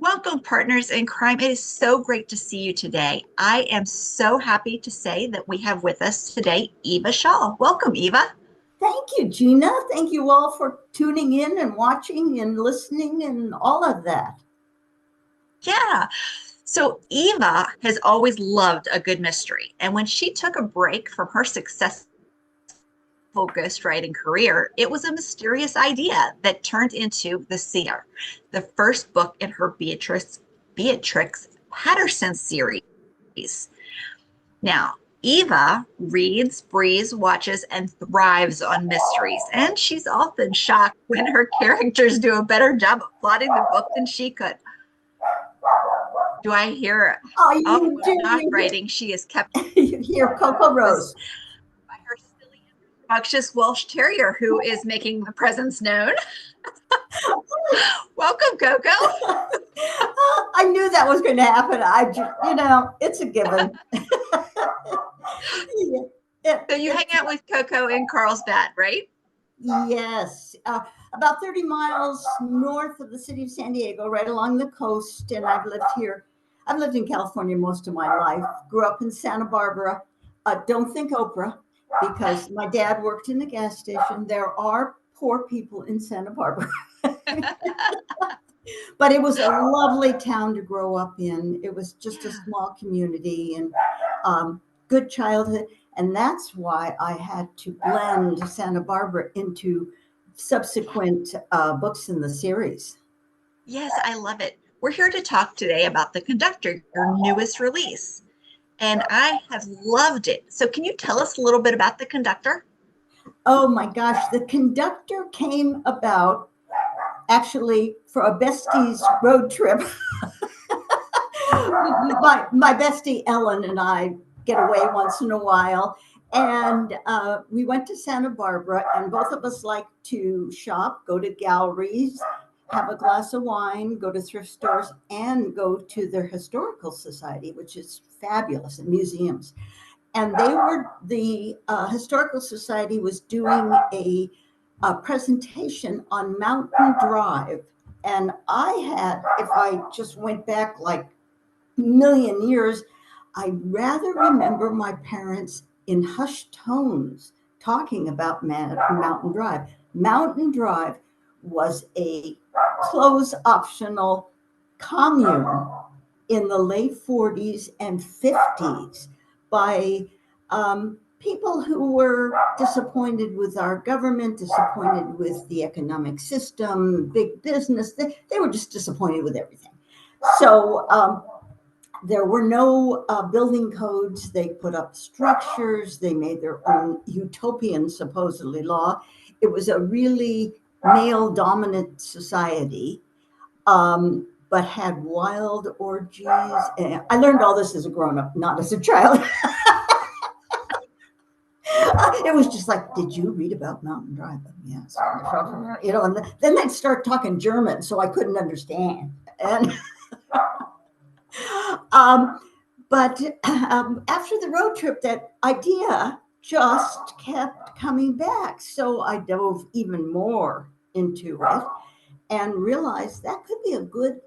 Welcome, partners in crime. It is so great to see you today. I am so happy to say that we have with us today Eva Shaw. Welcome, Eva. Thank you, Gina. Thank you all for tuning in and watching and listening and all of that. Yeah. So, Eva has always loved a good mystery. And when she took a break from her successful ghostwriting career, it was a mysterious idea that turned into The Seer, the first book in her Beatrix Patterson series. Now, Eva reads, breathes, watches, and thrives on mysteries, and she's often shocked when her characters do a better job of plotting the book than she could. Do I hear? Oh, Oh, you do. not writing. She is kept You hear Coco Rose. by her silly and obnoxious Welsh Terrier, who is making the presence known. Welcome, Coco. I knew that was going to happen. It's a given. So you hang out with Coco in Carlsbad, right? Yes, about 30 miles north of the city of San Diego, right along the coast. And I've lived here. I've lived in California most of my life. Grew up in Santa Barbara. Don't think Oprah, because my dad worked in a gas station. There are poor people in Santa Barbara. But it was a lovely town to grow up in. It was just a small community and good childhood. And that's why I had to blend Santa Barbara into subsequent books in the series. Yes, I love it. We're here to talk today about The Conductor, your newest release. And I have loved it. So can you tell us a little bit about The Conductor? Oh my gosh, The Conductor came about actually for a besties road trip. my bestie Ellen and I get away once in a while. And we went to Santa Barbara, and both of us like to shop, go to galleries, have a glass of wine, go to thrift stores, and go to their historical society, which is fabulous, and museums. And the historical society was doing a presentation on Mountain Drive. And if I just went back like a million years, I rather remember my parents in hushed tones talking about Mountain Drive. Mountain Drive was a clothes optional commune in the late 40s and 50s by people who were disappointed with our government, disappointed with the economic system, big business. They were just disappointed with everything. So there were no building codes. They put up structures. They made their own utopian, supposedly, law. It was a really male dominant society, but had wild orgies. And I learned all this as a grown up, not as a child. It was just like, did you read about Mountain Drive? Yes. And then they'd start talking German, so I couldn't understand. And but after the road trip, that idea just kept coming back. So I dove even more into it and realized that could be a good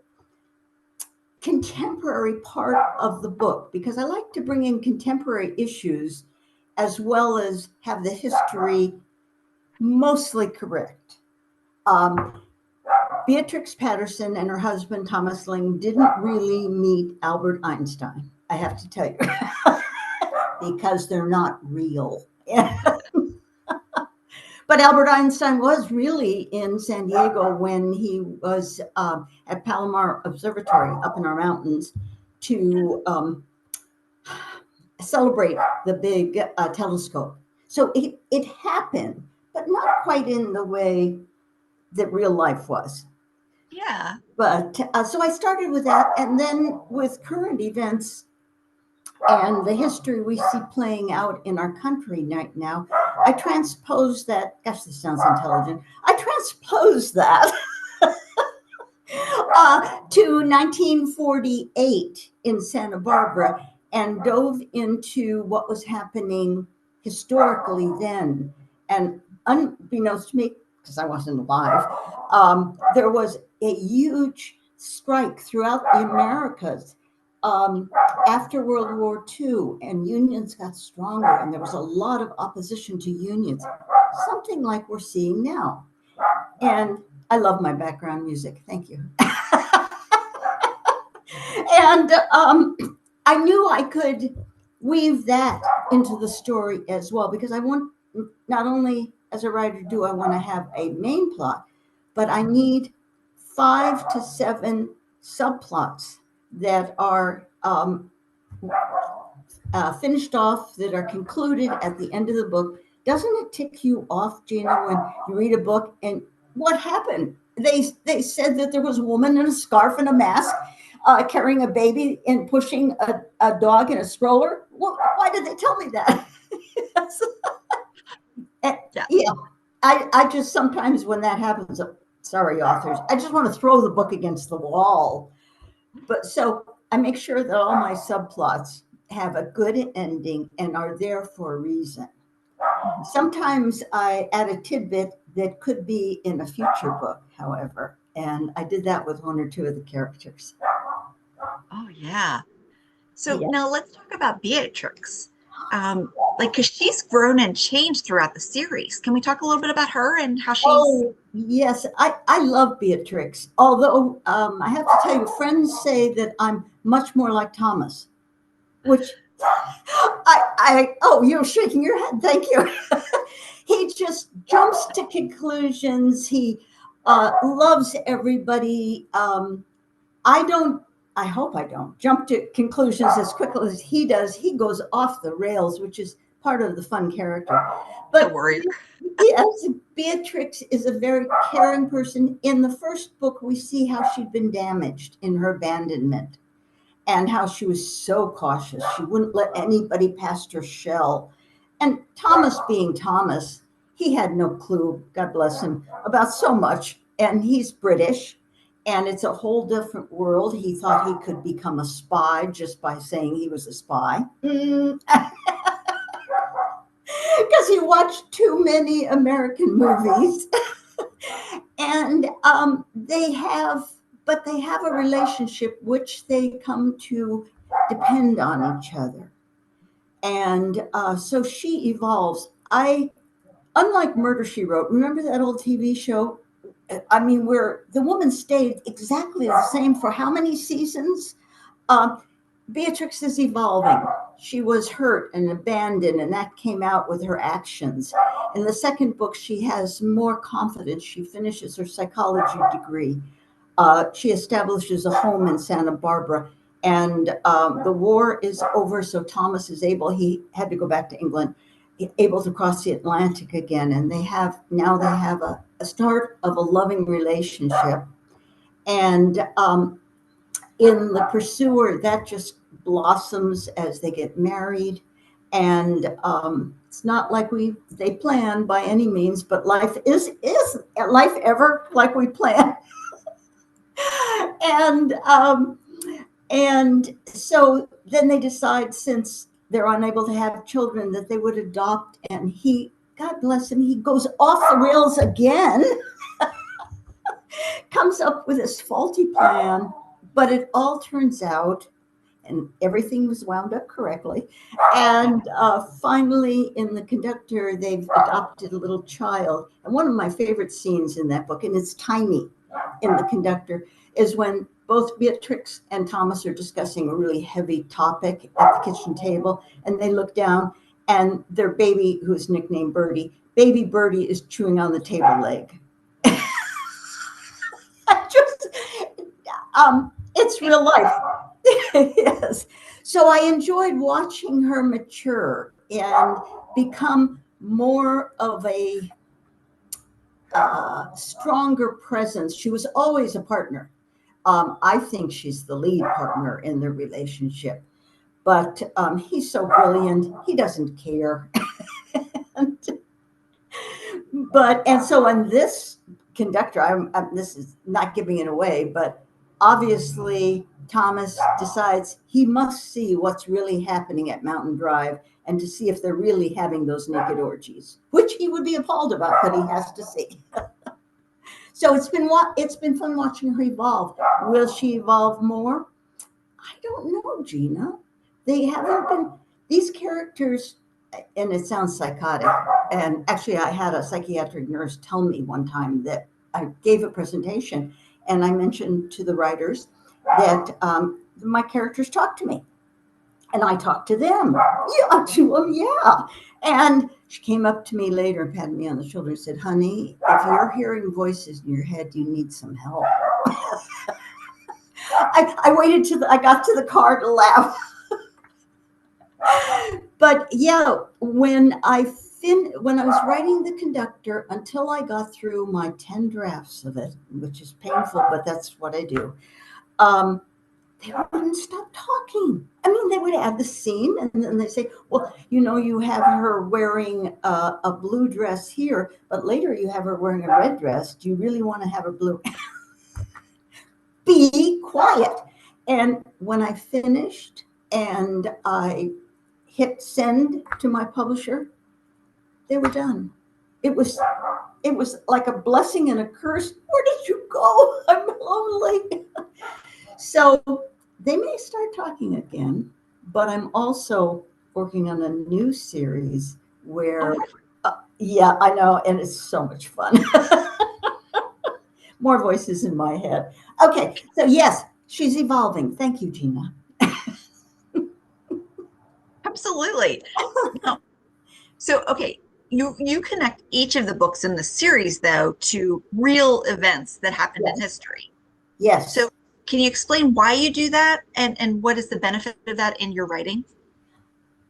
contemporary part of the book, because I like to bring in contemporary issues as well as have the history mostly correct. Beatrix Patterson and her husband, Thomas Ling, didn't really meet Albert Einstein, I have to tell you, because they're not real. But Albert Einstein was really in San Diego when he was at Palomar Observatory up in our mountains to celebrate the big telescope. So it happened, but not quite in the way that real life was. Yeah. But so I started with that, and then with current events and the history we see playing out in our country right now, I transposed that. Gosh, this sounds intelligent. I transposed that to 1948 in Santa Barbara and dove into what was happening historically then. And unbeknownst to me, because I wasn't alive, there was a huge strike throughout the Americas after World War II, and unions got stronger, and there was a lot of opposition to unions, something like we're seeing now. And I love my background music. Thank you. And I knew I could weave that into the story as well, because I want, not only as a writer do I want to have a main plot, but I need 5 to 7 subplots that are finished off, that are concluded at the end of the book. Doesn't it tick you off, Gina, when you read a book and what happened? They said that there was a woman in a scarf and a mask carrying a baby and pushing a dog in a stroller. Well, why did they tell me that? Yeah, I just sometimes when that happens, sorry, authors, I just want to throw the book against the wall. But so I make sure that all my subplots have a good ending and are there for a reason. Sometimes I add a tidbit that could be in a future book, however, and I did that with 1 or 2 of the characters. Oh, yeah. So Yeah. now let's talk about Beatrix. Because she's grown and changed throughout the series. Can we talk a little bit about her and how she's... Oh, yes. I love Beatrix. Although I have to tell you, friends say that I'm much more like Thomas, which oh, you're shaking your head. Thank you. He just jumps to conclusions. He loves everybody. I hope I don't jump to conclusions as quickly as he does. He goes off the rails, which is part of the fun character. But Don't worry. yes, Beatrix is a very caring person. In the first book, we see how she'd been damaged in her abandonment and how she was so cautious. She wouldn't let anybody past her shell. And Thomas, being Thomas, he had no clue, God bless him, about so much. And he's British, and it's a whole different world. He thought he could become a spy just by saying he was a spy. Because he watched too many American movies. And they have a relationship which they come to depend on each other. And so she evolves. Unlike Murder, She Wrote, remember that old TV show? I mean, where the woman stayed exactly the same for how many seasons? Beatrix is evolving. She was hurt and abandoned, and that came out with her actions. In the second book, she has more confidence. She finishes her psychology degree. She establishes a home in Santa Barbara, and the war is over, so Thomas is able, he had to go back to England, able to cross the Atlantic again, and they have a start of a loving relationship. And in The Pursuer, that just blossoms as they get married. And it's not like they plan by any means, but life is life ever like we plan? And so then they decide, since they're unable to have children, that they would adopt. And he, God bless him, he goes off the rails again, comes up with this faulty plan, but it all turns out, and everything was wound up correctly. And finally, in The Conductor, they've adopted a little child. And one of my favorite scenes in that book, and it's tiny in The Conductor, is when both Beatrix and Thomas are discussing a really heavy topic at the kitchen table, and they look down, and their baby, who's nicknamed Birdie, baby Birdie, is chewing on the table leg. It's real life. Yes. So I enjoyed watching her mature and become more of a stronger presence. She was always a partner. I think she's the lead partner in the relationship, but he's so brilliant. He doesn't care. And so in this Conductor, this is not giving it away, but obviously Thomas decides he must see what's really happening at Mountain Drive, and to see if they're really having those naked orgies, which he would be appalled about, but he has to see. So it's been fun watching her evolve. Will she evolve more? I don't know, Gina. They haven't been these characters, and it sounds psychotic. And actually, I had a psychiatric nurse tell me one time that I gave a presentation, and I mentioned to the writers that my characters talk to me, and I talk to them. Yeah, to them, yeah. And she came up to me later and patted me on the shoulder and said, "Honey, if you're hearing voices in your head, you need some help." I waited till I got to the car to laugh. But yeah, when I was writing the conductor, until I got through my 10 drafts of it, which is painful, but that's what I do. Um, they wouldn't stop talking. I mean, they would add the scene, and then they say, "Well, you have her wearing a blue dress here, but later you have her wearing a red dress. Do you really want to have her blue?" Be quiet. And when I finished and I hit send to my publisher, they were done. It was like a blessing and a curse. Where did you go? I'm lonely. So they may start talking again, but I'm also working on a new series where, yeah, I know, and it's so much fun. More voices in my head. Okay, so yes, she's evolving. Thank you, Gina. Absolutely. No. So, okay, you connect each of the books in the series, though, to real events that happened in Yes. history. Yes. So, can you explain why you do that, and what is the benefit of that in your writing?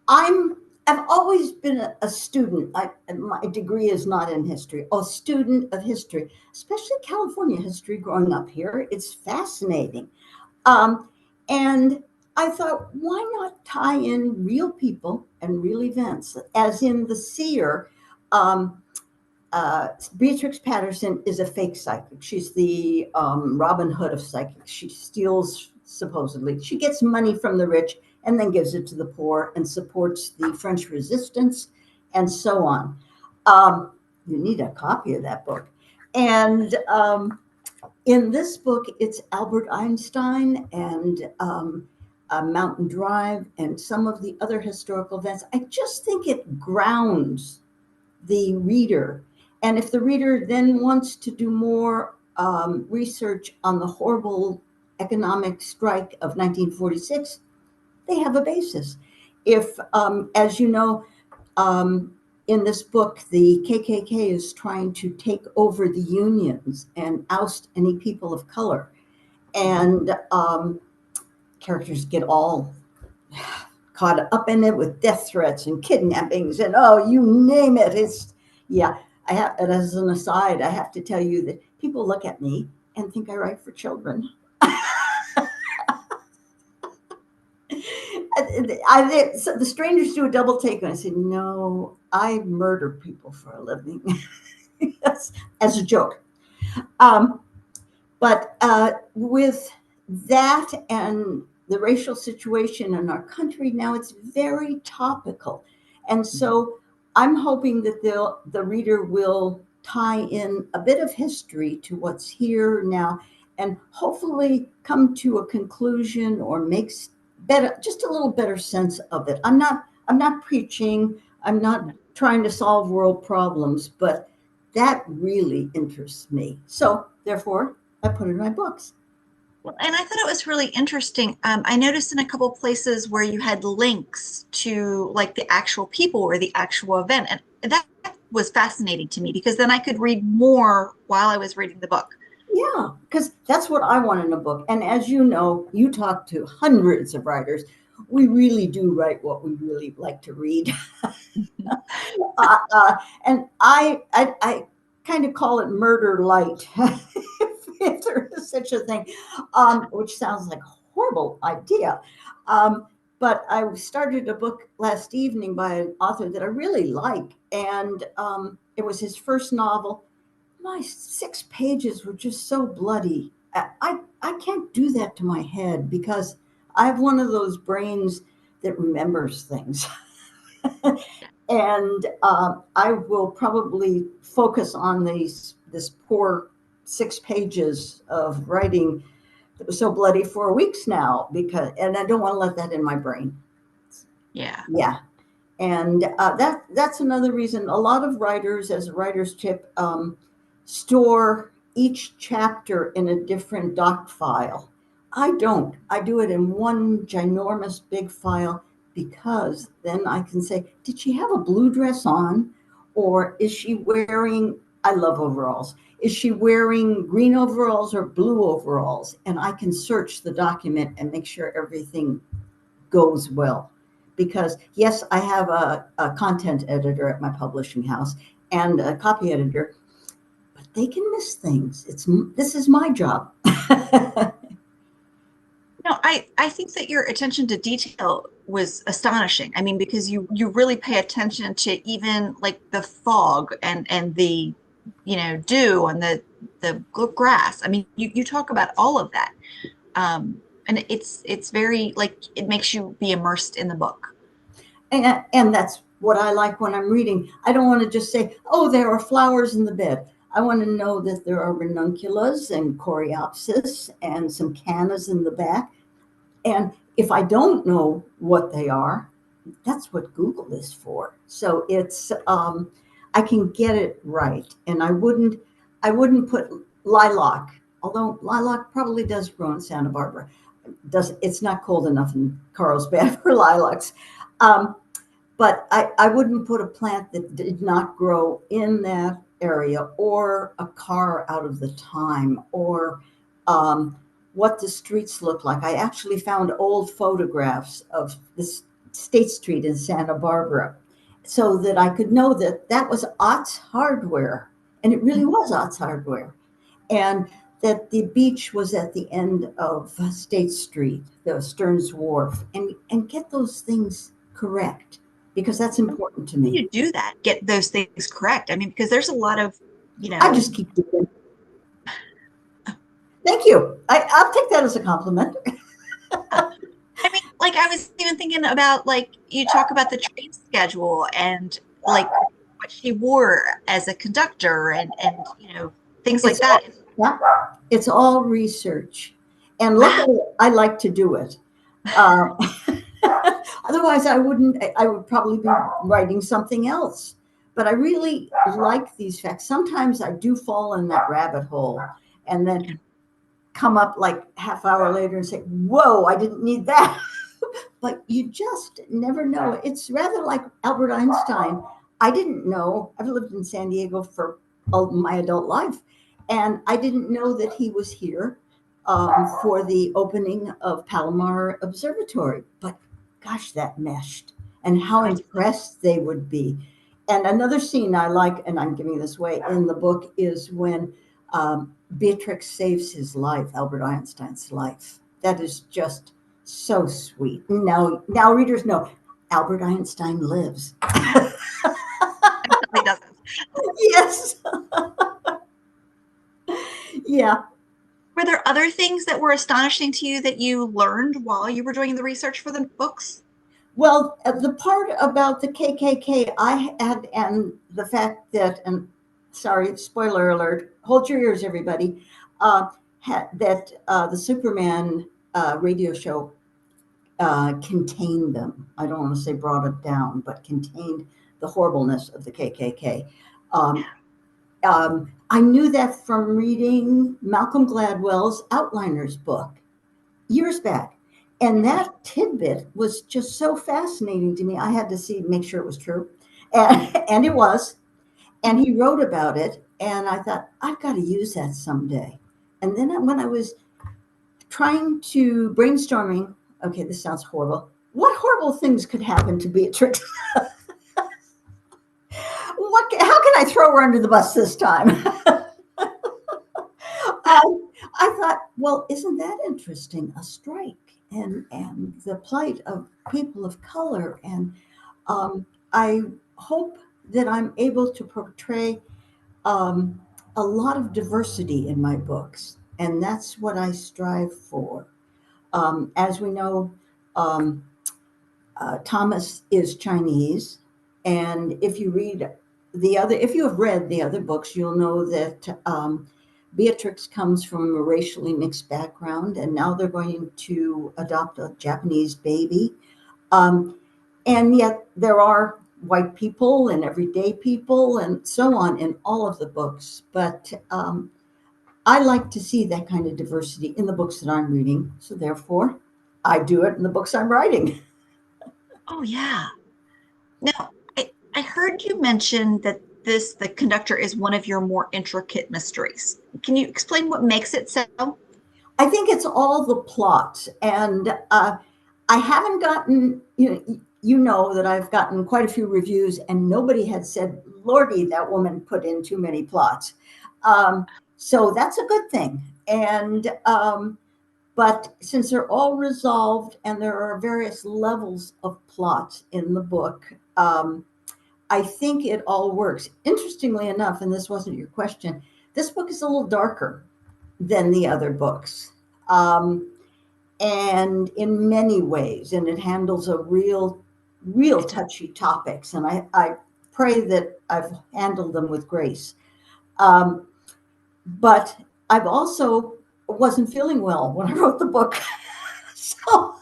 I've always been a student. My degree is not in history. A student of history, especially California history. Growing up here, it's fascinating. And I thought, why not tie in real people and real events? As in the seer, Beatrix Patterson is a fake psychic. She's the Robin Hood of psychics. She steals, supposedly. She gets money from the rich and then gives it to the poor and supports the French resistance and so on. You need a copy of that book. And in this book, it's Albert Einstein and Mountain Drive and some of the other historical events. I just think it grounds the reader. And if the reader then wants to do more research on the horrible economic strike of 1946, they have a basis. If, as you know, in this book, the KKK is trying to take over the unions and oust any people of color. And characters get all caught up in it with death threats and kidnappings and you name it. It's yeah. And as an aside, I have to tell you that people look at me and think I write for children. So the strangers do a double take, and I said, "No, I murder people for a living," yes, as a joke. But with that and the racial situation in our country now, it's very topical, and so I'm hoping that the reader will tie in a bit of history to what's here now, and hopefully come to a conclusion or makes just a little better sense of it. I'm not preaching. I'm not trying to solve world problems, but that really interests me. So therefore, I put it in my books. Well, and I thought it was really interesting. I noticed in a couple places where you had links to like the actual people or the actual event, and that was fascinating to me because then I could read more while I was reading the book. Yeah, because that's what I want in a book. And as you know, you talk to hundreds of writers. We really do write what we really like to read. And I kind of call it murder light, if there is such a thing, which sounds like a horrible idea. But I started a book last evening by an author that I really like, and it was his first novel. My 6 pages were just so bloody. I can't do that to my head because I have one of those brains that remembers things. And I will probably focus on this poor 6 pages of writing that was so bloody for weeks now, and I don't want to let that in my brain. Yeah. Yeah. And that's another reason a lot of writers, as a writer's tip, store each chapter in a different doc file. I don't. I do it in one ginormous big file, because then I can say, did she have a blue dress on? Or is she wearing, I love overalls. Is she wearing green overalls or blue overalls? And I can search the document and make sure everything goes well. Because yes, I have a content editor at my publishing house and a copy editor, but they can miss things. This is my job. No, I think that your attention to detail was astonishing. I mean, because you really pay attention to even like the fog and the, dew on the grass. I mean, you talk about all of that. And it's very like it makes you be immersed in the book. And that's what I like when I'm reading. I don't want to just say, oh, there are flowers in the bed. I want to know that there are ranunculus and coreopsis and some cannas in the back. And if I don't know what they are, that's what Google is for. So it's I can get it right, and I wouldn't put lilac, although lilac probably does grow in Santa Barbara. It's not cold enough in Carlsbad for lilacs. Um, but I wouldn't put a plant that did not grow in that area, or a car out of the time, or what the streets look like. I actually found old photographs of this State Street in Santa Barbara, so that I could know that that was Ott's Hardware, and it really was Ott's Hardware, and that the beach was at the end of State Street, the Stearns Wharf, and get those things correct, because that's important to me. You do that, get those things correct. I mean, because there's a lot of, I just keep doing. Thank you. I'll take that as a compliment. I mean, like I was even thinking about like you talk about the train schedule and like what she wore as a conductor and things like It's that. yeah, it's all research, and Wow. luckily I like to do it. Uh, Otherwise, I wouldn't. I would probably be writing something else. But I really like these facts. Sometimes I do fall in that rabbit hole, and then come up like half hour later and say, "Whoa, I didn't need that." But you just never know. It's rather like Albert Einstein. I didn't know. I've lived in San Diego for all my adult life, and I didn't know that he was here for the opening of Palomar Observatory. But gosh, that meshed, and how impressed they would be. And another scene I like, and I'm giving this away in the book, is when Beatrix saves his life, Albert Einstein's life. That is just so sweet. Now readers know Albert Einstein lives. Definitely doesn't. Yes. Yeah. Were there other things that were astonishing to you that you learned while you were doing the research for the books? Well, the part about the KKK I had, and the fact that, and sorry, spoiler alert, hold your ears, everybody, that the Superman radio show contained them. I don't want to say brought it down, but contained the horribleness of the KKK. I knew that from reading Malcolm Gladwell's Outliners book years back. And that tidbit was just so fascinating to me. I had to make sure it was true. And it was. And he wrote about it. And I thought, I've got to use that someday. And then when I was trying to brainstorming, okay, this sounds horrible. What horrible things could happen to Beatrix? How can I throw her under the bus this time? I thought, well, isn't that interesting? A strike and the plight of people of color. And I hope that I'm able to portray a lot of diversity in my books. And that's what I strive for. As we know, Thomas is Chinese. And if you have read the other books, you'll know that Beatrix comes from a racially mixed background, and now they're going to adopt a Japanese baby. Um, and yet there are white people and everyday people and so on in all of the books. But I like to see that kind of diversity in the books that I'm reading. So therefore, I do it in the books I'm writing. Oh, yeah. Now, I heard you mention that the conductor is one of your more intricate mysteries. Can you explain what makes it so? I think it's all the plot. And I haven't gotten, you know that I've gotten quite a few reviews, and nobody had said, Lordy, that woman put in too many plots. So that's a good thing. And but since they're all resolved and there are various levels of plot in the book, I think it all works. Interestingly enough, and this wasn't your question, this book is a little darker than the other books. And in many ways, and it handles a real touchy topics. And I pray that I've handled them with grace. Um, but I've also wasn't feeling well when I wrote the book. So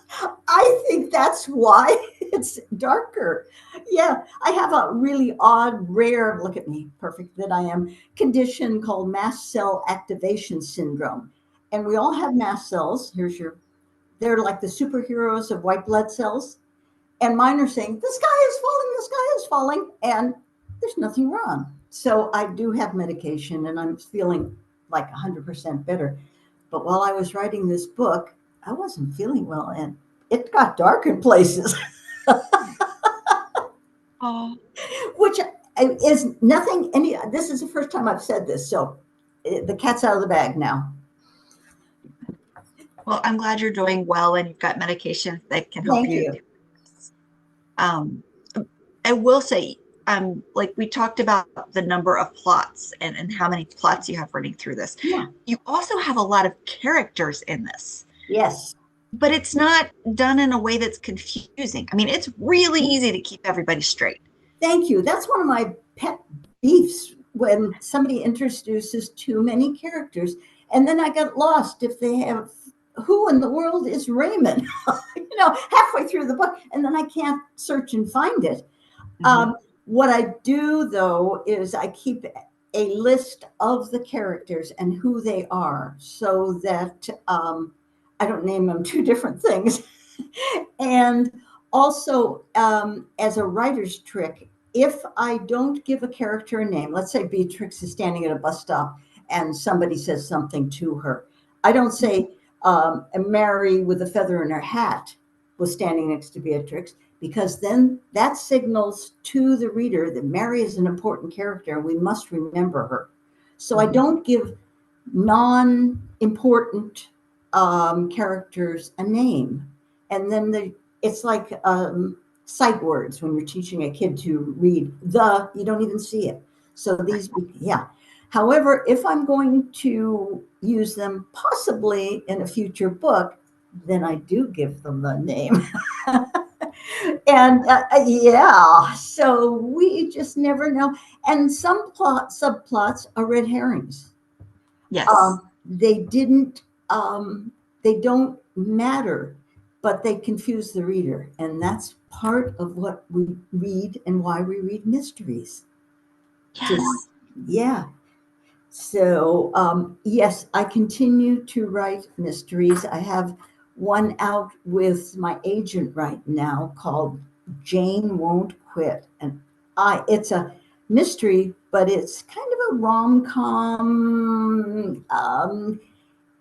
I think that's why it's darker. Yeah, I have a really odd, rare, look at me, perfect that I am, condition called mast cell activation syndrome. And we all have mast cells. They're like the superheroes of white blood cells. And mine are saying, the sky is falling, the sky is falling. And there's nothing wrong. So I do have medication and I'm feeling like 100% better. But while I was writing this book, I wasn't feeling well and it got dark in places. Oh, Which is nothing. This is the first time I've said this. So the cat's out of the bag now. well, I'm glad you're doing well and you've got medications that can help Thank you you. do this. Um, I will say, like we talked about the number of plots and how many plots you have running through this. Yeah. You also have a lot of characters in this, Yes. but it's not done in a way that's confusing. I mean, it's really easy to keep everybody straight. Thank you. That's one of my pet beefs when somebody introduces too many characters. And then I got lost if they have who in the world is Raymond, halfway through the book, and then I can't search and find it. Mhm. What I do, though, is I keep a list of the characters and who they are so that I don't name them two different things. And also, as a writer's trick, if I don't give a character a name, let's say Beatrix is standing at a bus stop and somebody says something to her, I don't say Mary with a feather in her hat was standing next to Beatrix, because then that signals to the reader that Mary is an important character and we must remember her. So I don't give non-important characters a name. And then it's like sight words when you're teaching a kid to read you don't even see it. So these, yeah. However, if I'm going to use them possibly in a future book, then I do give them the name. And yeah, so we just never know. And some subplots are red herrings. Yes. They didn't, they don't matter, but they confuse the reader. And that's part of what we read and why we read mysteries. Yes. Yeah. So, yes, I continue to write mysteries. I have one out with my agent right now called Jane Won't Quit. And it's a mystery, but it's kind of a rom-com.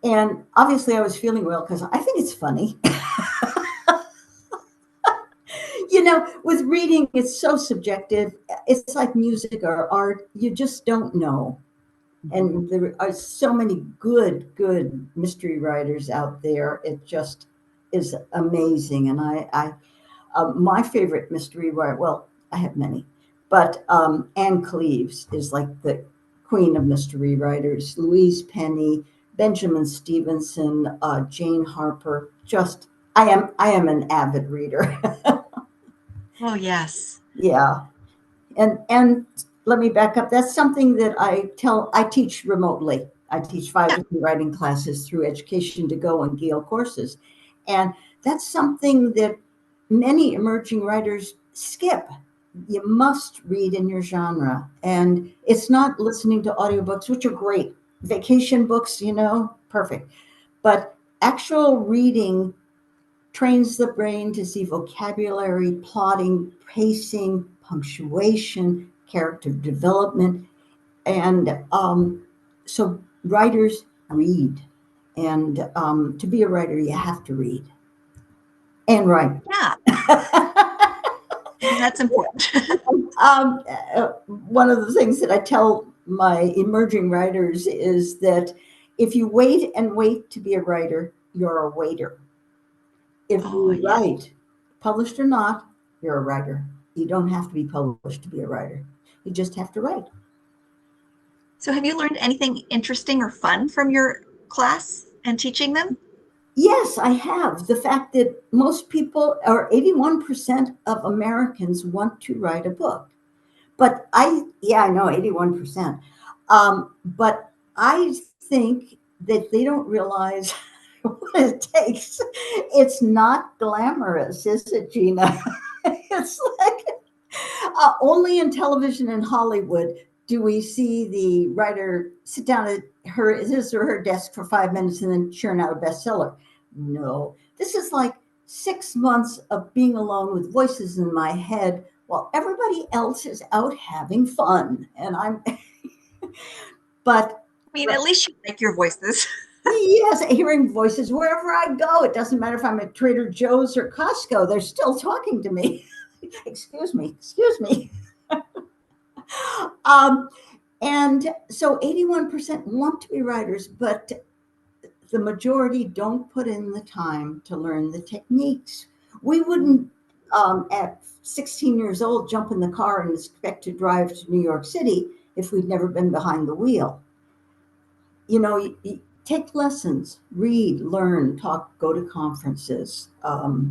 And obviously I was feeling well because I think it's funny. With reading, it's so subjective. It's like music or art. You just don't know. And there are so many good mystery writers out there. It just is amazing. And my favorite mystery writer, well, I have many, but Anne Cleves is like the queen of mystery writers. Louise Penny, Benjamin Stevenson, Jane Harper. Just I am an avid reader. Oh, yes. Yeah. And let me back up. That's something that I teach remotely. I teach 5 Yeah. different writing classes through Education to Go and Gale courses. And that's something that many emerging writers skip. You must read in your genre. And it's not listening to audiobooks, which are great. Vacation books, perfect. But actual reading trains the brain to see vocabulary, plotting, pacing, punctuation, character development. And so writers read. And to be a writer, you have to read and write. Yeah. That's important. um, One of the things that I tell my emerging writers is that if you wait and wait to be a writer, you're a waiter. If Oh, you yeah. write, published or not, you're a writer. You don't have to be published to be a writer. You just have to write. So have you learned anything interesting or fun from your class and teaching them? Yes, I have. The fact that most people, or 81% of Americans, want to write a book. But yeah, I know 81%. But I think that they don't realize what it takes. It's not glamorous, is it, Gina? It's like only in television and Hollywood do we see the writer sit down at his or her desk for 5 minutes and then churn out a bestseller. No, this is like 6 months of being alone with voices in my head while everybody else is out having fun. And but I mean, at least you like your voices. yes, hearing voices wherever I go. It doesn't matter if I'm at Trader Joe's or Costco, they're still talking to me. Excuse me, excuse me. Um, and so 81% want to be writers, but the majority don't put in the time to learn the techniques. We wouldn't, at 16 years old, jump in the car and expect to drive to New York City if we'd never been behind the wheel. You take lessons, read, learn, talk, go to conferences,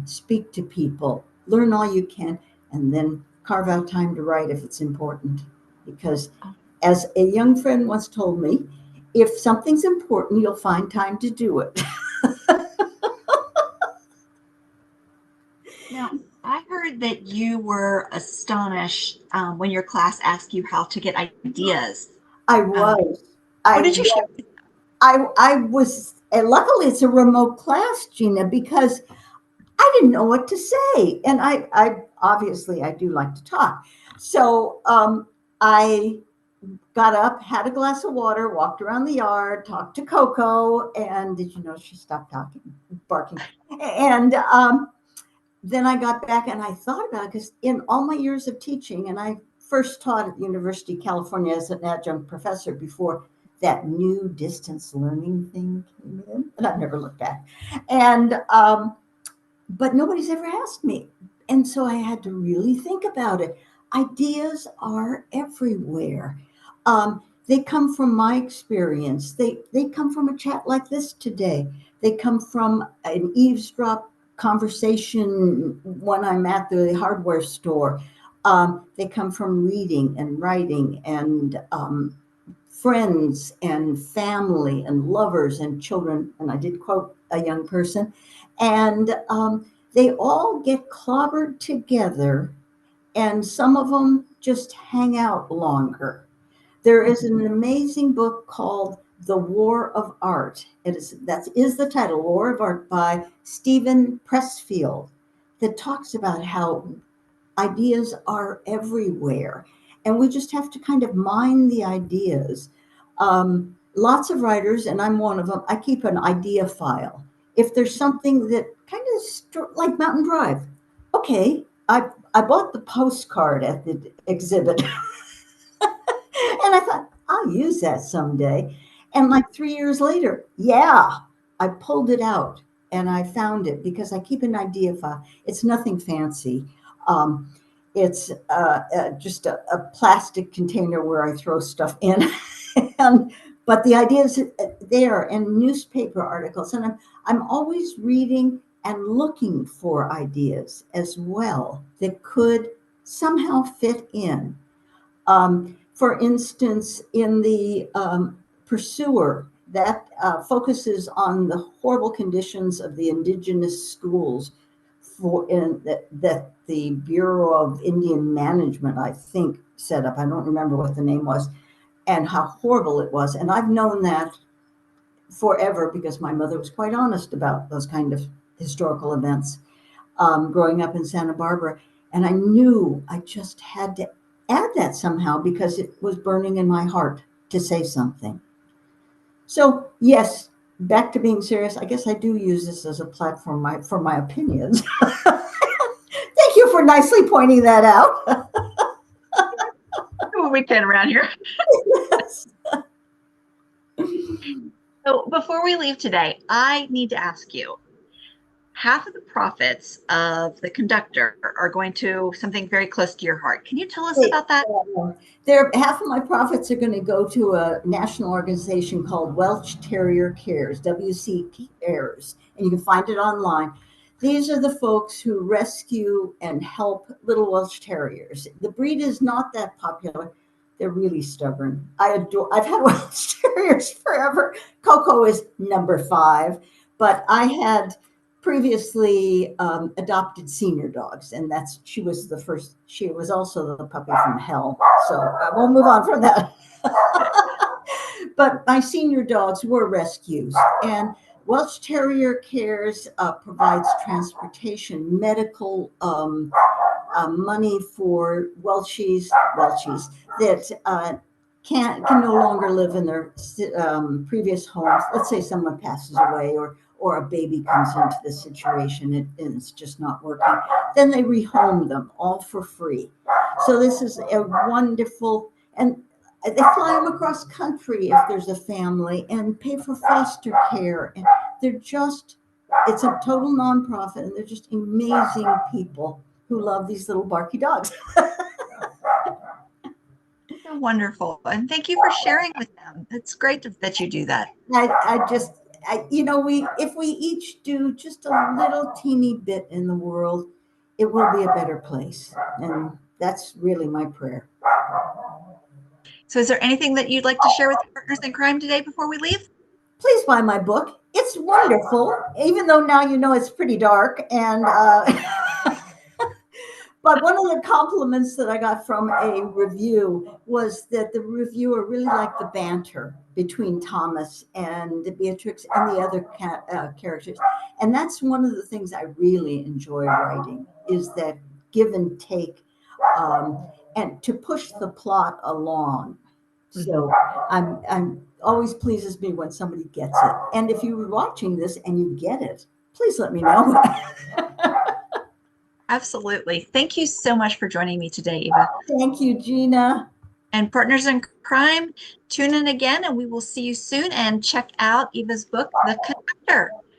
speak to people, learn all you can, and then carve out time to write if it's important. Because as a young friend once told me, if something's important, you'll find time to do it. Now, I heard that you were astonished when your class asked you how to get ideas. I Um, was. what I did you share? I was, and luckily it's a remote class, Gina, because I didn't know what to say. And I obviously I do like to talk. So I got up, had a glass of water, walked around the yard, talked to Coco, and did you know she stopped talking, barking? And then I got back and I thought about it because in all my years of teaching, and I first taught at the University of California as an adjunct professor before that new distance learning thing came in, and I've never looked back. And but nobody's ever asked me, and so I had to really think about it. Ideas are everywhere. They come from my experience. They come from a chat like this today. They come from an eavesdrop conversation when I'm at the hardware store. They come from reading and writing and friends and family and lovers and children. And I did quote a young person. And they all get clobbered together, and some of them just hang out longer. There is an amazing book called The War of Art. That is the title, War of Art, by Stephen Pressfield, that talks about how ideas are everywhere. And we just have to kind of mine the ideas. Lots of writers, and I'm one of them, I keep an idea file. If there's something that kind of like Mountain Drive, okay, I bought the postcard at the exhibit. And I thought, I'll use that someday. And like 3 years later, yeah, I pulled it out and I found it because I keep an idea file. It's nothing fancy. Um, it's just a plastic container where I throw stuff in. But the idea is there, and newspaper articles. And I'm always reading and looking for ideas as well that could somehow fit in. For instance, in the Pursuer that focuses on the horrible conditions of the indigenous schools that the Bureau of Indian Management, I think, set up. I don't remember what the name was, and how horrible it was. And I've known that forever because my mother was quite honest about those kind of historical events growing up in Santa Barbara. And I knew I just had to add that somehow because it was burning in my heart to say something. So, yes, back to being serious, I guess I do use this as a platform for my opinions. Thank you for nicely pointing that out. What we can around here. Yes. So before we leave today, I need to ask you, half of the profits of the Conductor are going to something very close to your heart. Can you tell us about that? Half of my profits are going to go to a national organization called Welsh Terrier Cares, WC Cares, and you can find it online. These are the folks who rescue and help little Welsh Terriers. The breed is not that popular. They're really stubborn. I've had Welsh Terriers forever. Coco is number 5, but I had previously adopted senior dogs, and she was the first. She was also the puppy from hell, so I won't move on from that. But my senior dogs were rescues, and Welsh Terrier Cares provides transportation, medical money for Welshies that can no longer live in their previous homes. Let's say someone passes away or a baby comes into the situation and it's just not working. Then they rehome them all for free. So this is a wonderful, and they fly them across country if there's a family and pay for foster care. And it's a total nonprofit, and they're just amazing people who love these little barky dogs. So wonderful. And thank you for sharing with them. It's great that you do that. If we each do just a little teeny bit in the world, it will be a better place. And that's really my prayer. So is there anything that you'd like to share with Partners in Crime today before we leave? Please buy my book. It's wonderful, even though now you know it's pretty dark. And but one of the compliments that I got from a review was that the reviewer really liked the banter between Thomas and Beatrix and the other characters. And that's one of the things I really enjoy writing, is that give and take, and to push the plot along. So I'm always pleases me when somebody gets it. And if you were watching this and you get it, please let me know. Absolutely. Thank you so much for joining me today, Eva. Thank you, Gina. And Partners in Crime, tune in again and we will see you soon, and check out Eva's book, The Conductor.